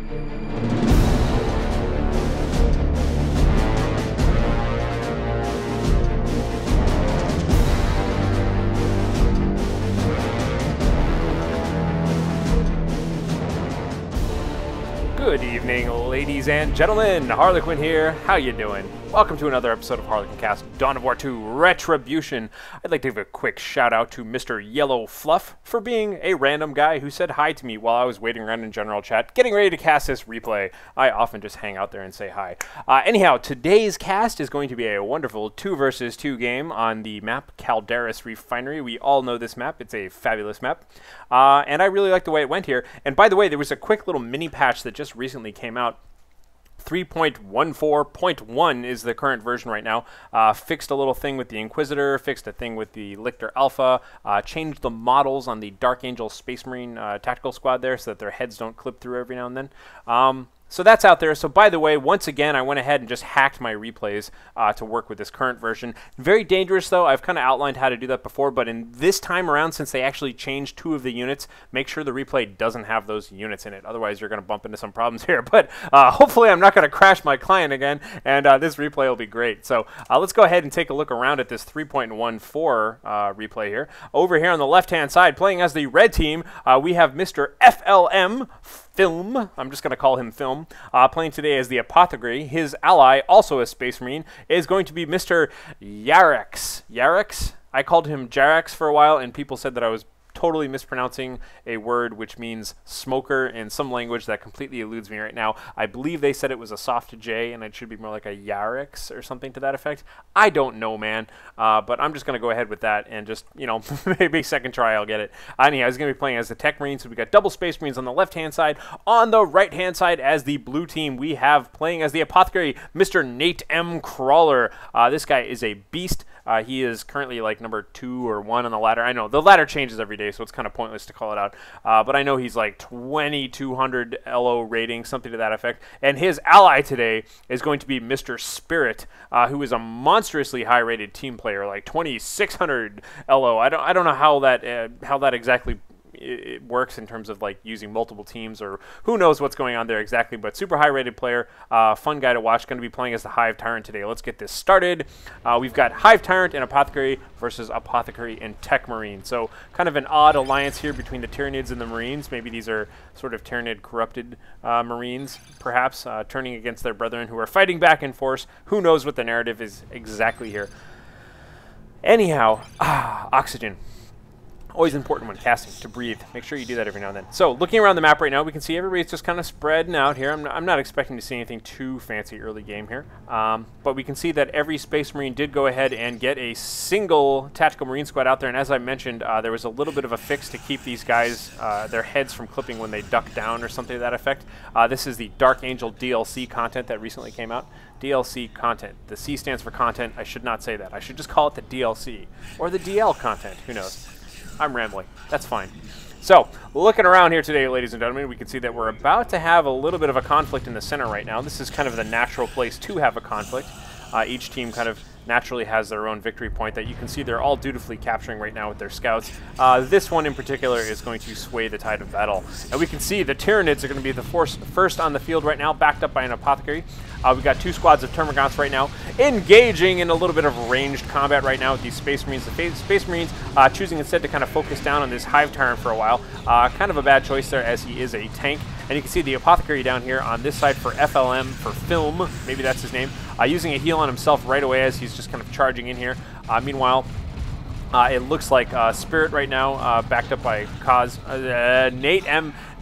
Good evening, ladies and gentlemen. Harlequin here. How you doing? Welcome to another episode of HarlequinCasts Dawn of War 2 Retribution. I'd like to give a quick shout out to Mr. Yellow Fluff for being a random guy who said hi to me while I was waiting around in general chat, getting ready to cast this replay. I often just hang out there and say hi. Anyhow, today's cast is going to be a wonderful 2 versus 2 game on the map Calderis Refinery. We all know this map. It's a fabulous map. And I really like the way it went here. And by the way, there was a quick little mini patch that just recently came out. 3.14.1 is the current version right now. Fixed a little thing with the Inquisitor, fixed a thing with the Lictor Alpha, changed the models on the Dark Angel Space Marine tactical squad there so that their heads don't clip through every now and then. So that's out there. So by the way, once again, I went ahead and just hacked my replays to work with this current version. Very dangerous, though. I've kind of outlined how to do that before, but in this time around, since they actually changed 2 of the units, make sure the replay doesn't have those units in it. Otherwise, you're going to bump into some problems here. But hopefully, I'm not going to crash my client again, and this replay will be great. So let's go ahead and take a look around at this 3.14 replay here. Over here on the left-hand side, playing as the red team, we have Mr. Flm Film, I'm just going to call him Film, playing today as the Apothecary. His ally, also a Space Marine, is going to be Mr. Jaracz. Jaracz? I called him Jaracz for a while, and people said that I was totally mispronouncing a word which means smoker in some language that completely eludes me right now. I believe they said it was a soft J, and it should be more like a Jaracz or something to that effect. I don't know, man, but I'm just going to go ahead with that and just, you know, maybe second try I'll get it. Anyhow, he's going to be playing as the Tech Marine, so we got double Space Marines on the left-hand side. On the right-hand side, as the blue team, we have playing as the Apothecary, Mr. n8m Crawler. This guy is a beast. He is currently like number 2 or 1 on the ladder. I know the ladder changes every day, so it's kind of pointless to call it out. But I know he's like 2200 LO rating, something to that effect. And his ally today is going to be Mr. Spirit, who is a monstrously high-rated team player, like 2600 LO. I don't know how that exactly it works in terms of like using multiple teams, or who knows what's going on there exactly, but super high rated player, fun guy to watch. Going to be playing as the Hive Tyrant today. Let's get this started. We've got Hive Tyrant and Apothecary versus Apothecary and Tech Marine. So kind of an odd alliance here between the Tyranids and the Marines. Maybe these are sort of Tyranid corrupted Marines, perhaps, turning against their brethren who are fighting back in force. Who knows what the narrative is exactly here. Anyhow, oxygen. Always important when casting, to breathe. Make sure you do that every now and then. So, looking around the map right now, we can see everybody's just kind of spreading out here. I'm not expecting to see anything too fancy early game here. But we can see that every Space Marine did go ahead and get a single Tactical Marine squad out there. And as I mentioned, there was a little bit of a fix to keep these guys, their heads from clipping when they duck down or something to that effect. This is the Dark Angel DLC content that recently came out. DLC content. The C stands for content. I should not say that. I should just call it the DLC. Or the DL content. Who knows? I'm rambling. That's fine. So, looking around here today, ladies and gentlemen, we can see that we're about to have a little bit of a conflict in the center right now. This is kind of the natural place to have a conflict. Each team kind of naturally has their own victory point that you can see they're all dutifully capturing right now with their scouts. This one in particular is going to sway the tide of battle. And we can see the Tyranids are going to be the first on the field right now, backed up by an Apothecary. We've got 2 squads of Termagants right now, engaging in a little bit of ranged combat right now with these Space Marines. The Space Marines choosing instead to kind of focus down on this Hive Tyrant for a while. Kind of a bad choice there, as he is a tank. And you can see the Apothecary down here on this side for FLM, for Film, maybe that's his name, using a heal on himself right away as he's just kind of charging in here. Meanwhile, it looks like Spirit right now, backed up by Kaz.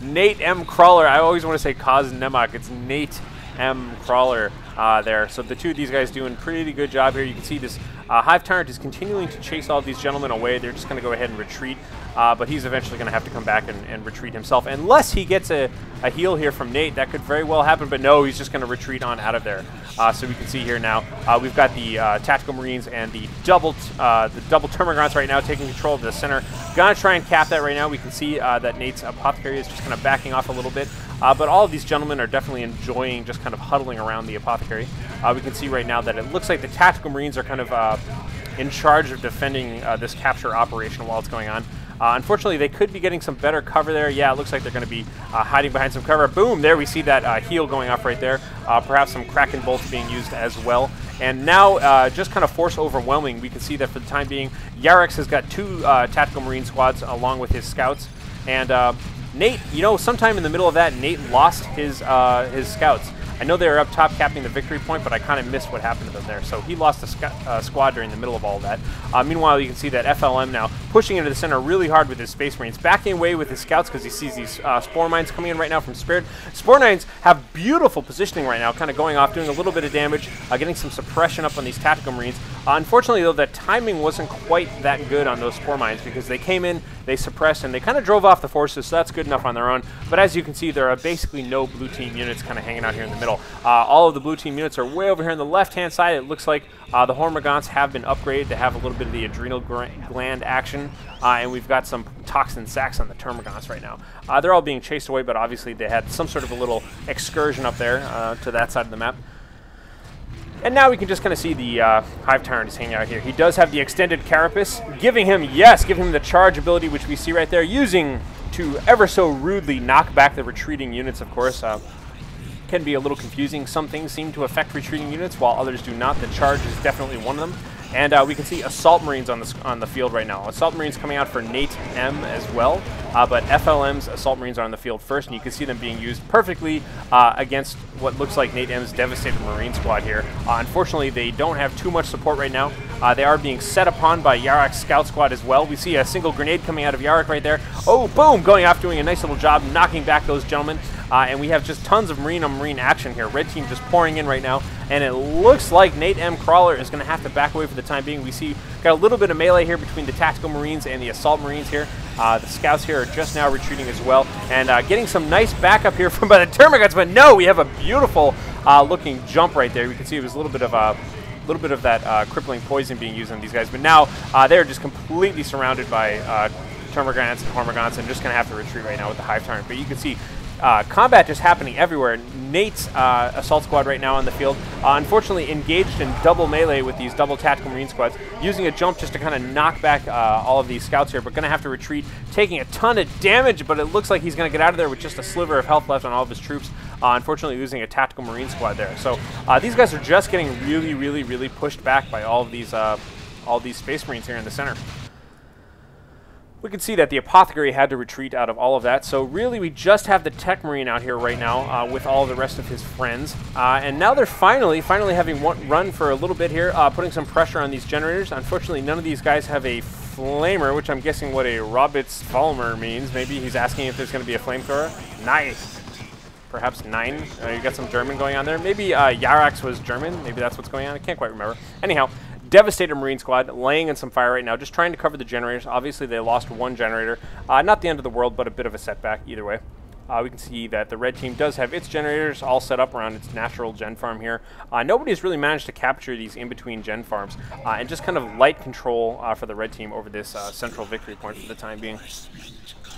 n8m Crawler. I always want to say Kaz Nemak. It's n8m Crawler there. So the 2 of these guys doing a pretty good job here. You can see this Hive Tyrant is continuing to chase all of these gentlemen away. They're just going to go ahead and retreat. But he's eventually going to have to come back and retreat himself. Unless he gets a heal here from Nate, that could very well happen. But no, he's just going to retreat on out of there. So we can see here now, we've got the Tactical Marines and the double Termagants right now taking control of the center. Gonna try and cap that right now. We can see that Nate's Apothecary is just kind of backing off a little bit. But all of these gentlemen are definitely enjoying just kind of huddling around the Apothecary. We can see right now that it looks like the Tactical Marines are kind of in charge of defending this capture operation while it's going on. Unfortunately, they could be getting some better cover there. Yeah, it looks like they're going to be hiding behind some cover. Boom, there we see that heal going off right there. Perhaps some Kraken bolts being used as well. And now, just kind of force overwhelming, we can see that for the time being, Jaracz has got 2 tactical marine squads along with his scouts. And Nate, you know, sometime in the middle of that, Nate lost his scouts. I know they were up top capping the victory point, but I kind of missed what happened to them there. So he lost a squad during the middle of all that. Meanwhile, you can see that FLM now pushing into the center really hard with his Space Marines, backing away with his scouts because he sees these Spore Mines coming in right now from Spirit. Spore Mines have beautiful positioning right now, kind of going off, doing a little bit of damage, getting some suppression up on these Tactical Marines. Unfortunately, though, the timing wasn't quite that good on those Spore Mines because they came in, they suppressed, and they kind of drove off the forces, so that's good enough on their own. But as you can see, there are basically no blue team units kind of hanging out here in the middle. All of the blue team units are way over here on the left-hand side. It looks like the Hormagaunts have been upgraded to have a little bit of the adrenal gland action, and we've got some toxin sacs on the Termagants right now. They're all being chased away, but obviously they had some sort of a little excursion up there to that side of the map. And now we can just kind of see the Hive Tyrant is hanging out here. He does have the extended Carapace, giving him the charge ability, which we see right there, using to ever so rudely knock back the retreating units, of course. Can be a little confusing. Some things seem to affect retreating units, while others do not. The charge is definitely one of them. And we can see Assault Marines on the field right now. Assault Marines coming out for n8m as well, but FLM's Assault Marines are on the field first, and you can see them being used perfectly against what looks like n8m's devastated Marine squad here. Unfortunately, they don't have too much support right now. They are being set upon by Jaracz's Scout Squad as well. We see a single grenade coming out of Jaracz right there. Oh, boom! Going off, doing a nice little job knocking back those gentlemen. And we have just tons of Marine-on-Marine action here. Red team just pouring in right now. And it looks like n8m Crawler is going to have to back away for the time being. We see got a little bit of melee here between the Tactical Marines and the Assault Marines here. The Scouts here are just now retreating as well. And getting some nice backup here from by the Termagants. But no, we have a beautiful looking jump right there. We can see it was a little bit of that crippling poison being used on these guys. But now they're just completely surrounded by Termagants and Hormagaunts and just going to have to retreat right now with the Hive Tyrant. But you can see combat just happening everywhere. Nate's Assault Squad right now on the field, unfortunately engaged in double melee with these double Tactical Marine squads, using a jump just to kind of knock back all of these scouts here, but going to have to retreat, taking a ton of damage, but it looks like he's going to get out of there with just a sliver of health left on all of his troops, unfortunately losing a Tactical Marine squad there. So these guys are just getting really pushed back by all of these Space Marines here in the center. We can see that the Apothecary had to retreat out of all of that, so really we just have the Tech Marine out here right now with all the rest of his friends. And now they're finally having one run for a little bit here, putting some pressure on these generators. Unfortunately, none of these guys have a flamer, which I'm guessing what a Robitz Falmer means. Maybe he's asking if there's going to be a flamethrower. Nice. Perhaps 9. You got some German going on there. Maybe Jaracz was German. Maybe that's what's going on. I can't quite remember. Anyhow, devastated Marine squad laying in some fire right now, just trying to cover the generators. Obviously, they lost one generator. Not the end of the world, but a bit of a setback either way. We can see that the red team does have its generators all set up around its natural gen farm here. Nobody's really managed to capture these in-between gen farms and just kind of light control for the red team over this central victory point for the time being.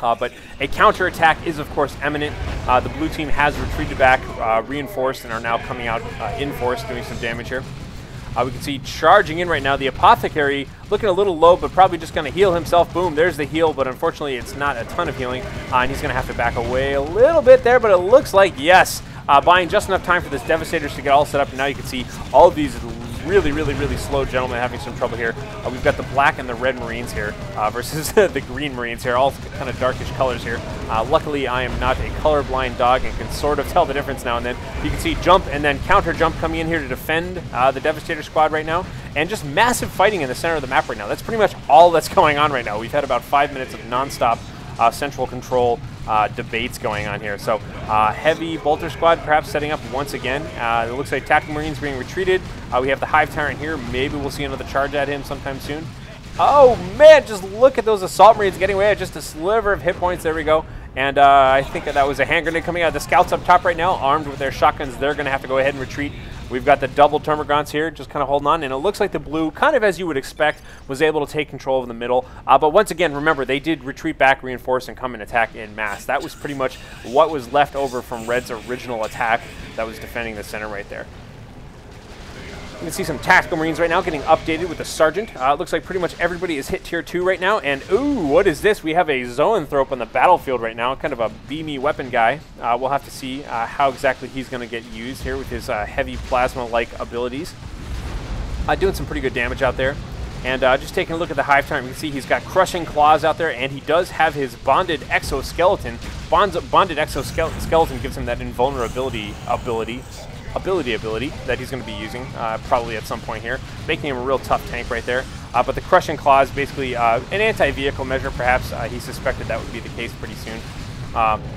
But a counterattack is, of course, imminent. The blue team has retreated back, reinforced, and are now coming out in force, doing some damage here. We can see charging in right now. The Apothecary looking a little low, but probably just going to heal himself. Boom, there's the heal, but unfortunately it's not a ton of healing. And he's going to have to back away a little bit there, but it looks like, yes, buying just enough time for this Devastators to get all set up. And now you can see all of these really slow gentlemen having some trouble here. We've got the black and the red Marines here versus the green Marines here, all kind of darkish colors here. Luckily, I am not a colorblind dog and can sort of tell the difference now and then. You can see jump and then counter jump coming in here to defend the Devastator squad right now. And just massive fighting in the center of the map right now. That's pretty much all that's going on right now. We've had about 5 minutes of nonstop central control debates going on here. So heavy bolter squad perhaps setting up once again. It looks like Tactical Marines being retreated. We have the Hive Tyrant here. Maybe we'll see another charge at him sometime soon. Oh man, just look at those Assault Marines getting away at just a sliver of hit points. There we go. And I think that was a hand grenade coming out. The Scouts up top right now, armed with their shotguns. They're going to have to go ahead and retreat. We've got the double Termagants here, just kind of holding on, and it looks like the blue, kind of as you would expect, was able to take control of the middle. But once again, remember, they did retreat back, reinforce, and come and attack en masse. That was pretty much what was left over from Red's original attack that was defending the center right there. You can see some Tactical Marines right now getting updated with the Sergeant. It looks like pretty much everybody is hit Tier 2 right now. And, ooh, what is this? We have a Zoanthrope on the battlefield right now, kind of a beamy weapon guy. We'll have to see how exactly he's going to get used here with his heavy plasma-like abilities. Doing some pretty good damage out there. And just taking a look at the Hive Tyrant, you can see he's got Crushing Claws out there, and he does have his Bonded Exoskeleton. Bonded Exoskeleton gives him that invulnerability ability that he's going to be using probably at some point here, making him a real tough tank right there. But the Crushing Claw is basically an anti-vehicle measure, perhaps. He suspected that would be the case pretty soon.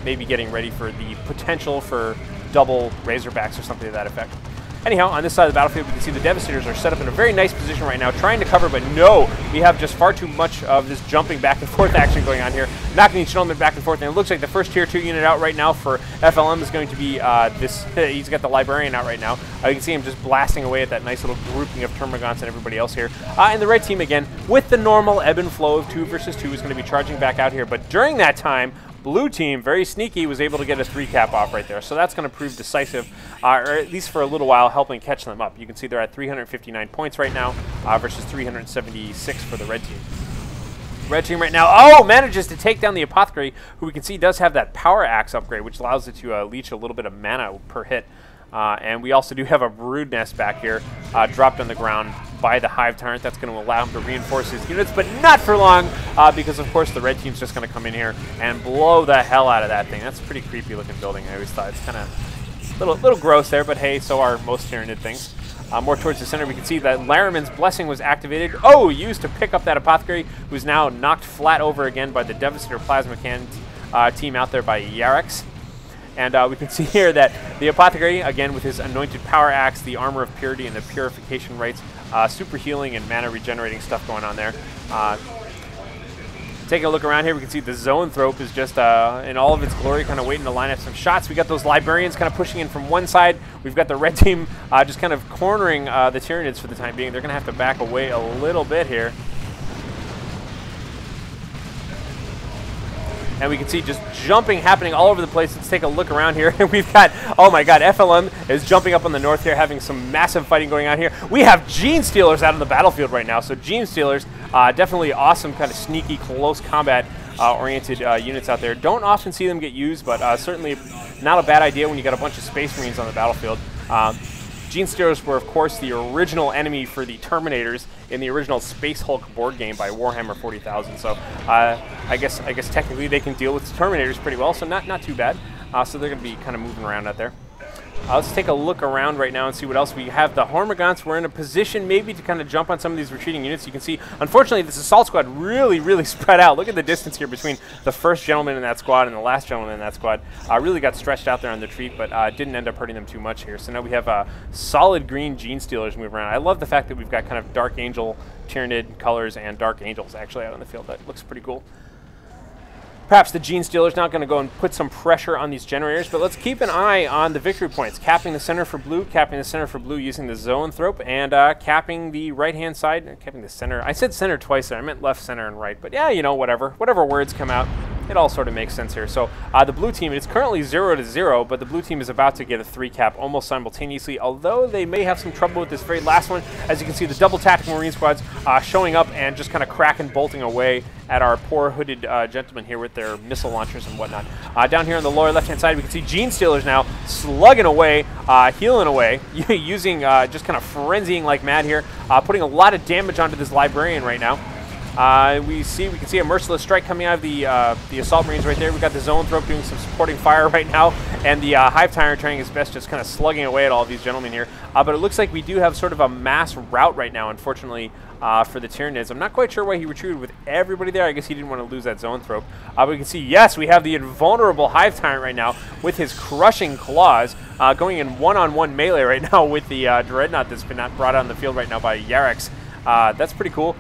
Maybe getting ready for the potential for double Razorbacks or something to that effect. Anyhow, on this side of the battlefield, we can see the Devastators are set up in a very nice position right now, trying to cover, but no, we have just far too much of this jumping back and forth action going on here, knocking each element back and forth, and it looks like the first Tier 2 unit out right now for FLM is going to be he's got the Librarian out right now. You can see him just blasting away at that nice little grouping of Termagants and everybody else here. And the red team, again, with the normal ebb and flow of 2 versus 2, is going to be charging back out here, but during that time, blue team, very sneaky, was able to get a 3-cap off right there. So that's going to prove decisive, or at least for a little while, helping catch them up. You can see they're at 359 points right now versus 376 for the red team. Red team right now, manages to take down the Apothecary, who we can see does have that Power Axe upgrade, which allows it to leech a little bit of mana per hit. And we also do have a Brood Nest back here, dropped on the ground by the Hive Tyrant. That's going to allow him to reinforce his units, but not for long, because of course the red team's just going to come in here and blow the hell out of that thing. That's a pretty creepy looking building. I always thought it's kind of a little gross there, but hey, so are most Tyranid things. More towards the center, we can see that Laraman's Blessing was activated. Used to pick up that Apothecary, who's now knocked flat over again by the Devastator Plasma Cannon team out there by Jaracz. And we can see here that the Apothecary, again with his Anointed Power Axe, the Armor of Purity, and the Purification Rites, super healing and mana regenerating stuff going on there. Taking a look around here, we can see the Zoanthrope is just in all of its glory, kind of waiting to line up some shots. We got those Librarians kind of pushing in from one side. We've got the red team just kind of cornering the Tyranids for the time being. They're going to have to back away a little bit here. And we can see just jumping happening all over the place. Let's take a look around here. We've got, oh my god, FLM is jumping up on the north here, having some massive fighting going on here. We have Gene Stealers out on the battlefield right now. So Gene Stealers, definitely awesome, kind of sneaky, close combat oriented units out there. Don't often see them get used, but certainly not a bad idea when you got a bunch of Space Marines on the battlefield. Gene Stealers were, of course, the original enemy for the Terminators in the original Space Hulk board game by Warhammer 40,000. So I guess technically they can deal with the Terminators pretty well, so not too bad. So they're going to be kind of moving around out there. Let's take a look around right now and see what else we have. The Hormagaunts were in a position maybe to kind of jump on some of these retreating units. You can see, unfortunately, this assault squad really spread out. Look at the distance here between the first gentleman in that squad and the last gentleman in that squad. Really got stretched out there on the retreat, but didn't end up hurting them too much here. So now we have solid green Gene Stealers moving around. I love the fact that we've got kind of Dark Angel Tyranid colors and Dark Angels actually out on the field. That looks pretty cool. Perhaps the Gene Stealer's not going to go and put some pressure on these generators, but let's keep an eye on the victory points. Capping the center for blue using the Zoanthrope, and capping the right-hand side, capping the center. I said center twice there. I meant left, center, and right. But yeah, you know, whatever words come out, it all sort of makes sense here. So the blue team, it's currently 0-0, but the blue team is about to get a 3-cap almost simultaneously, although they may have some trouble with this very last one. As you can see, the double Tactical Marine squads showing up and just kind of cracking, bolting away at our poor hooded gentlemen here with their missile launchers and whatnot. Down here on the lower left-hand side, we can see Gene Stealers now slugging away, healing away, using just kind of frenzying like mad here, putting a lot of damage onto this Librarian right now. We can see a merciless strike coming out of the Assault Marines right there. We've got the Zoanthrope doing some supporting fire right now, and the Hive Tyrant trying his best, just kind of slugging away at all of these gentlemen here. But it looks like we do have sort of a mass rout right now, unfortunately, for the Tyranids. I'm not quite sure why he retreated with everybody there. I guess he didn't want to lose that Zoanthrope. But we can see, yes, we have the invulnerable Hive Tyrant right now with his Crushing Claws going in one-on-one melee right now with the Dreadnought that's been brought on the field right now by Jaracz. That's pretty cool.